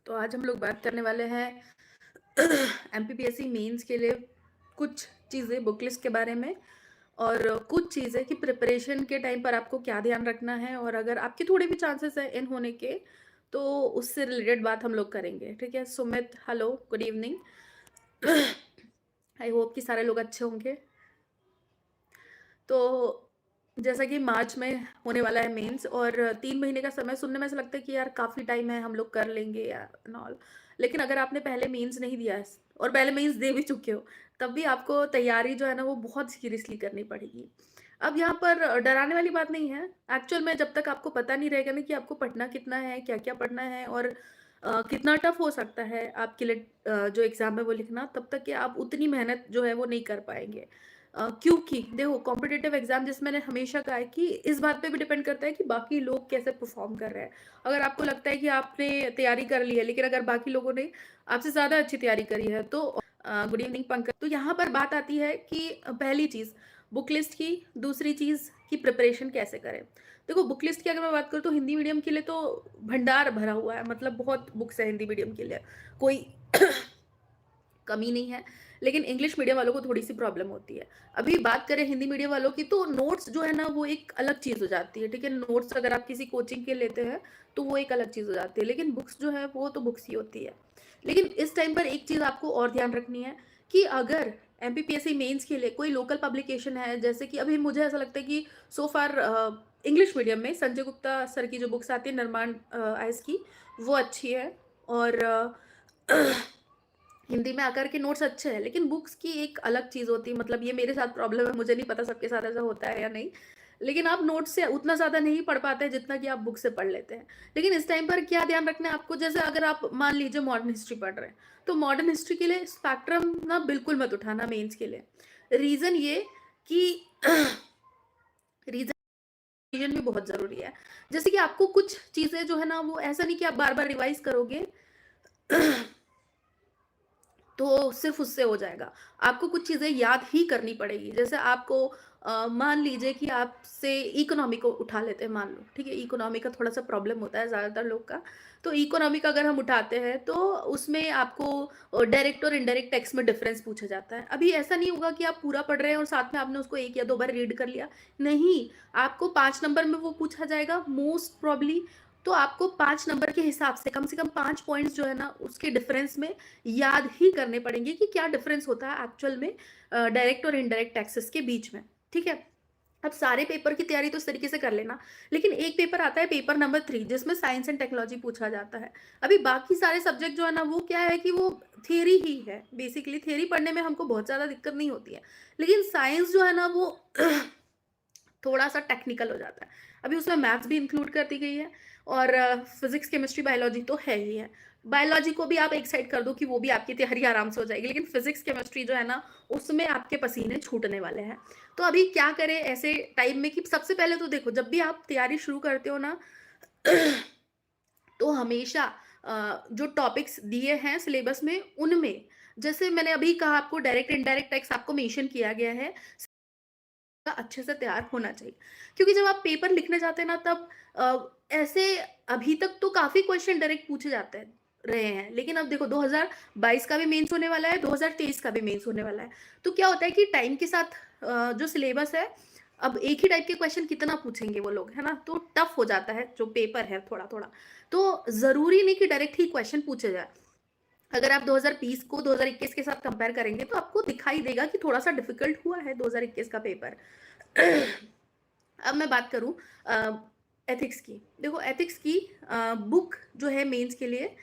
तो आज हम लोग बात करने वाले हैं एमपीपीएससी मेंस के लिए कुछ चीज़ें बुक लिस्ट के बारे में और कुछ चीज़ें कि प्रिपरेशन के टाइम पर आपको क्या ध्यान रखना है और अगर आपके थोड़े भी चांसेस हैं इन होने के तो उससे रिलेटेड बात हम लोग करेंगे। ठीक है, Sumit, hello, good evening. I hope कि सारे लोग अच्छे होंगे। तो जैसा कि मार्च में होने वाला है मेंस और 3 महीने का समय सुनने में ऐसा लगता है कि यार काफ़ी टाइम है, हम लोग कर लेंगे या नॉल। लेकिन अगर आपने पहले मेंस नहीं दिया है और पहले मेंस दे भी चुके हो, तब भी आपको तैयारी जो है ना वो बहुत सीरियसली करनी पड़ेगी। अब यहाँ पर डराने वाली बात नहीं है। एक्चुअल में जब तक आपको पता नहीं रहेगा ना कि आपको पढ़ना कितना है, क्या-क्या पढ़ना है और कितना टफ हो सकता है आपके लिए जो एग्ज़ाम है वो लिखना, तब तक कि आप उतनी मेहनत जो है वो नहीं कर पाएँगे। क्योंकि देखो कॉम्पिटिटिव एग्जाम जिस मैंने हमेशा कहा है कि इस बात पे भी डिपेंड करता है कि बाकी लोग कैसे परफॉर्म कर रहे हैं। अगर आपको लगता है कि आपने तैयारी कर ली है लेकिन अगर बाकी लोगों ने आपसे ज़्यादा अच्छी तैयारी करी है तो गुड इवनिंग पंकज। तो यहाँ पर बात आती है कि पहली चीज़ बुक लिस्ट की, दूसरी चीज़ की प्रिपरेशन कैसे करें। देखो बुक लिस्ट की अगर मैं बात करूँ तो हिंदी मीडियम के लिए तो भंडार भरा हुआ है, मतलब बहुत बुक्स है हिंदी मीडियम के लिए, कोई कमी नहीं है। लेकिन इंग्लिश मीडियम वालों को थोड़ी-सी प्रॉब्लम होती है। अभी बात करें हिंदी मीडियम वालों की तो नोट्स जो है ना वो एक अलग चीज़ हो जाती है, ठीक है? नोट्स अगर आप किसी कोचिंग के लेते हैं तो वो एक अलग चीज़ हो जाती है, लेकिन बुक्स जो है वो तो बुक्स ही होती है। लेकिन इस टाइम पर एक चीज़ आपको और ध्यान रखनी है कि अगर एमपीपीएससी मेंस के लिए कोई लोकल पब्लिकेशन है, जैसे कि अभी मुझे ऐसा लगता है कि सो फार इंग्लिश मीडियम में संजय गुप्ता सर की जो बुक्स आती है निर्माण आईएएस की, वो अच्छी है और हिंदी में आकर के नोट्स अच्छे हैं, लेकिन बुक्स की एक अलग चीज़ होती है। मतलब ये मेरे साथ प्रॉब्लम है, मुझे नहीं पता सबके साथ ऐसा होता है या नहीं। लेकिन आप नोट्स से उतना ज़्यादा नहीं पढ़ पाते जितना कि आप बुक से पढ़ लेते हैं। लेकिन इस टाइम पर क्या ध्यान रखना है आपको, जैसे अगर आप मान लीजिए मॉडर्न हिस्ट्री पढ़ रहे हैं, तो मॉडर्न हिस्ट्री के लिए स्पेक्ट्रम ना बिल्कुल मत उठाना मेंस के लिए। रीज़न ये कि रीज़न रिवीजन भी बहुत ज़रूरी है। जैसे कि आपको कुछ चीज़ें जो है ना वो ऐसा नहीं कि आप बार-बार रिवाइज़ करोगे तो सिर्फ़ उससे हो जाएगा। आपको कुछ चीज़ें याद ही करनी पड़ेगी। जैसे आपको मान लीजिए कि आपसे इकोनॉमी को उठा लेते हैं, मान लो, ठीक है? इकोनॉमी का थोड़ा-सा प्रॉब्लम होता है ज़्यादातर लोग का। तो इकोनॉमी का अगर हम उठाते हैं तो उसमें आपको डायरेक्ट और इनडायरेक्ट टैक्स में डिफ़रेंस पूछा जाता है। अभी ऐसा नहीं होगा कि आप पूरा पढ़ रहे हैं और साथ में आपने उसको 1 या 2 बार रीड कर लिया। नहीं, आपको 5 नंबर में वो पूछा जाएगा मोस्ट प्रोबब्ली। तो आपको 5 नंबर के हिसाब से कम 5 पॉइंट्स जो है ना उसके डिफ़रेंस में याद ही करने पड़ेंगे कि क्या डिफरेंस होता है एक्चुअल में डायरेक्ट और इनडायरेक्ट टैक्सेस के बीच में। ठीक है, अब सारे पेपर की तैयारी तो इस तरीके से कर लेना, लेकिन एक पेपर आता है पेपर नंबर 3 जिसमें साइंस एंड टेक्नोलॉजी पूछा जाता है। अभी बाकी सारे सब्जेक्ट जो है ना वो क्या है कि वो थियरी ही है, बेसिकली थियरी पढ़ने में हमको बहुत ज़्यादा दिक्कत नहीं होती है, लेकिन साइंस जो है ना वो थोड़ा-सा टेक्निकल हो जाता है। अभी उसमें मैथ्स भी इंक्लूड कर दी गई है और फिज़िक्स, केमिस्ट्री, बायोलॉजी तो है ही है। बायोलॉजी को भी आप एक साइड कर दो कि वो भी आपकी तैयारी आराम से हो जाएगी, लेकिन फिज़िक्स, केमिस्ट्री जो है ना, उसमें आपके पसीने छूटने वाले हैं। तो अभी क्या करें ऐसे टाइम में कि सबसे पहले तो देखो, जब भी आप तैयारी शुरू करते हो ना तो हमेशा जो टॉपिक्स दिए हैं सिलेबस में, उनमें जैसे मैंने अभी कहा आपको डायरेक्ट, इनडायरेक्ट टैक्स आपको मेंशन किया गया है, अच्छे से तैयार होना चाहिए। क्योंकि जब आप पेपर लिखने जाते हैं ना तब ऐसे अभी तक तो काफ़ी क्वेश्चन डायरेक्ट पूछे जाते हैं रहे हैं। लेकिन अब देखो 2022 का भी मेंस होने वाला है, 2023 का भी मेंस होने वाला है। तो क्या होता है कि टाइम के साथ जो सिलेबस है, अब एक ही टाइप के क्वेश्चन कितना पूछेंगे वो लोग, है ना? तो टफ हो जाता है जो पेपर है थोड़ा-थोड़ा। तो ज़रूरी नहीं कि डायरेक्ट ही क्वेश्चन पूछे जाएँ। अगर आप 2020 को 2021 के साथ कंपेयर करेंगे तो आपको दिखाई देगा कि थोड़ा-सा डिफिकल्ट हुआ है 2021 का पेपर। अब मैं बात करूँ एथिक्स की। देखो एथिक्स की बुक जो है मेंस के लिए,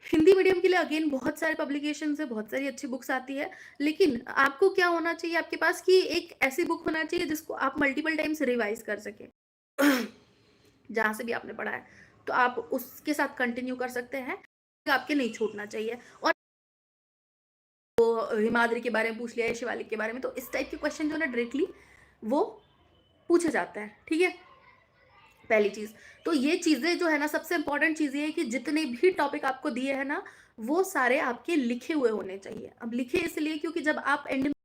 हिंदी मीडियम के लिए अगेन बहुत सारे पब्लिकेशंस है, बहुत सारी अच्छी बुक्स आती है, लेकिन आपको क्या होना चाहिए आपके पास कि एक ऐसी बुक होना चाहिए जिसको आप मल्टीपल टाइम्स रिवाइज़ कर सकें। जहाँ से भी आपने पढ़ा है, तो आप उसके साथ कंटिन्यू कर सकते हैं, आपके नहीं छूटना चाहिए। और हिमाद्री के बारे में पूछ लिया, शिवालिक के बारे में, तो इस टाइप के क्वेश्चन जो है ना डायरेक्टली वो पूछे जाते हैं, ठीक है? पहली चीज़। तो ये चीज़ें जो है ना सबसे इम्पोर्टेंट चीज़ ये है कि जितने भी टॉपिक आपको दिए हैं ना, वो सारे आपके लिखे हुए होने चाहिए। अब लिखे इसलिए क्योंकि जब आप एंड